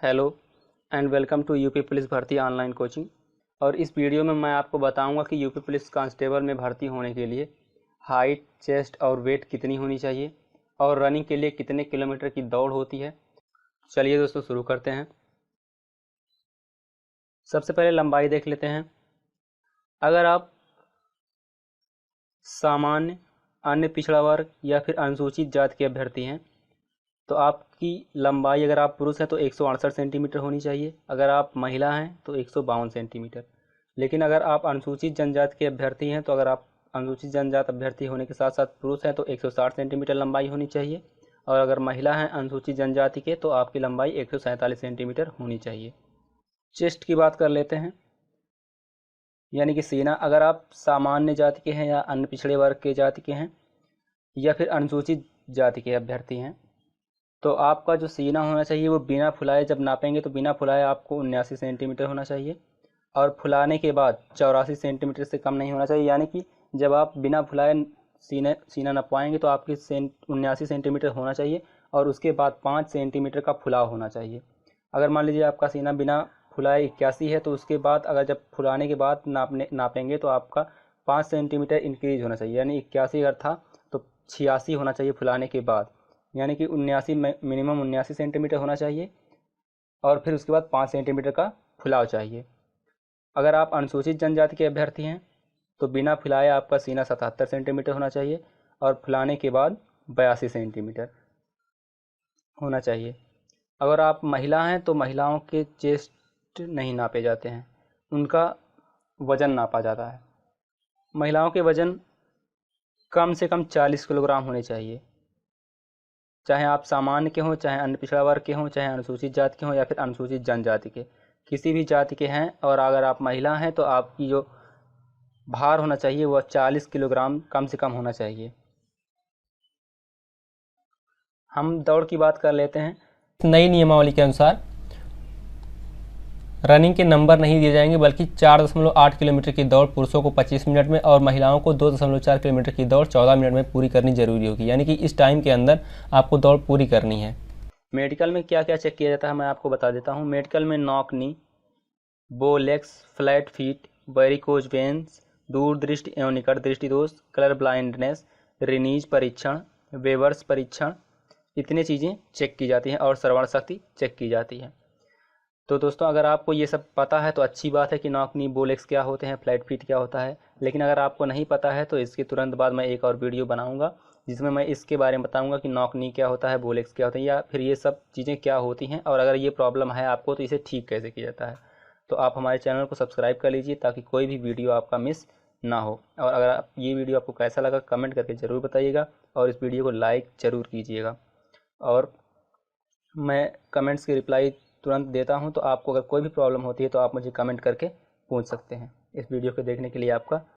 Hello and welcome to UP police भर्ती online coaching. और इस वीडियो में मैं आपको बताऊंगा कि यूपी पुलिस कांस्टेबल में भर्ती होने के लिए हाइट, चेस्ट और वेट कितनी होनी चाहिए और रनिंग के लिए कितने किलोमीटर की दौड़ होती है। चलिए दोस्तों शुरू करते हैं। सबसे पहले लंबाई देख लेते हैं। अगर आप सामान्य, अन्य पिछड़ा वर्ग या फिर अनुसूचित जाति के अभ्यर्थी हैं तो आपकी लंबाई, अगर आप पुरुष हैं तो 168 सेंटीमीटर होनी चाहिए, अगर आप महिला हैं तो 152 सेंटीमीटर। लेकिन अगर आप अनुसूचित जनजाति के अभ्यर्थी हैं तो अगर आप अनुसूचित जनजाति अभ्यर्थी होने के साथ साथ पुरुष हैं तो 160 सेंटीमीटर लंबाई होनी चाहिए, और अगर महिला हैं अनुसूचित जनजाति के तो आपकी लंबाई 147 सेंटीमीटर होनी चाहिए। चेस्ट की बात कर लेते हैं, यानी कि सीना। अगर आप सामान्य जाति के हैं या अन्य पिछड़े वर्ग के जाति के हैं या फिर अनुसूचित जाति के अभ्यर्थी हैं तो आपका जो सीना होना चाहिए वो बिना फुलाए, जब नापेंगे तो बिना फुलाए आपको 79 सेंटीमीटर होना चाहिए, और फुलाने के बाद 84 सेंटीमीटर से कम नहीं होना चाहिए। यानी कि जब आप बिना फुलाए सीना नपवाएंगे तो आपकी 79 सेंटीमीटर होना चाहिए, और उसके बाद 5 सेंटीमीटर का फुलाव होना चाहिए। अगर मान लीजिए आपका सीना बिना फुलाए 81 है तो उसके बाद अगर जब फुलाने के बाद नापेंगे तो आपका 5 सेंटीमीटर इंक्रीज होना चाहिए, यानी 81 अगर था तो 86 होना चाहिए फुलाने के बाद, यानी कि 79 मिनिमम 79 सेंटीमीटर होना चाहिए, और फिर उसके बाद 5 सेंटीमीटर का फुलाव चाहिए। अगर आप अनुसूचित जनजाति के अभ्यर्थी हैं तो बिना फुलाए आपका सीना 77 सेंटीमीटर होना चाहिए और फुलाने के बाद 82 सेंटीमीटर होना चाहिए। अगर आप महिला हैं तो महिलाओं के चेस्ट नहीं नापे जाते हैं, उनका वज़न नापा जाता है। महिलाओं के वज़न कम से कम 40 किलोग्राम होने चाहिए, चाहे आप सामान्य के हों, चाहे अन्य पिछड़ा वर्ग के हों, चाहे अनुसूचित जाति के हों या फिर अनुसूचित जनजाति के, किसी भी जाति के हैं। और अगर आप महिला हैं तो आपकी जो भार होना चाहिए वह 40 किलोग्राम कम से कम होना चाहिए। हम दौड़ की बात कर लेते हैं। नई नियमावली के अनुसार रनिंग के नंबर नहीं दिए जाएंगे, बल्कि 4.8 किलोमीटर की दौड़ पुरुषों को 25 मिनट में और महिलाओं को 2.4 किलोमीटर की दौड़ 14 मिनट में पूरी करनी जरूरी होगी। यानी कि इस टाइम के अंदर आपको दौड़ पूरी करनी है। मेडिकल में क्या क्या चेक किया जाता है मैं आपको बता देता हूँ। मेडिकल में नॉक नी, बोलेक्स, फ्लैट फीट, वेरिकोज वेन्स, दूर दृष्टि एवं निकट दृष्टि दोष, कलर ब्लाइंडनेस, रिनीज परीक्षण, वेवर्स परीक्षण, इतनी चीज़ें चेक की जाती हैं और श्रवण शक्ति चेक की जाती है। तो दोस्तों अगर आपको ये सब पता है तो अच्छी बात है कि नॉक नी, बोलेक्स क्या होते हैं, फ्लैट फीट क्या होता है। लेकिन अगर आपको नहीं पता है तो इसके तुरंत बाद मैं एक और वीडियो बनाऊंगा जिसमें मैं इसके बारे में बताऊंगा कि नॉक नी क्या होता है, बोलेक्स क्या होता है, या फिर ये सब चीज़ें क्या होती हैं, और अगर ये प्रॉब्लम है आपको तो इसे ठीक कैसे किया जाता है। तो आप हमारे चैनल को सब्सक्राइब कर लीजिए ताकि कोई भी वीडियो आपका मिस ना हो। और अगर ये वीडियो आपको कैसा लगा कमेंट करके ज़रूर बताइएगा, और इस वीडियो को लाइक ज़रूर कीजिएगा। और मैं कमेंट्स की रिप्लाई तुरंत देता हूं, तो आपको अगर कोई भी प्रॉब्लम होती है तो आप मुझे कमेंट करके पूछ सकते हैं। इस वीडियो को देखने के लिए आपका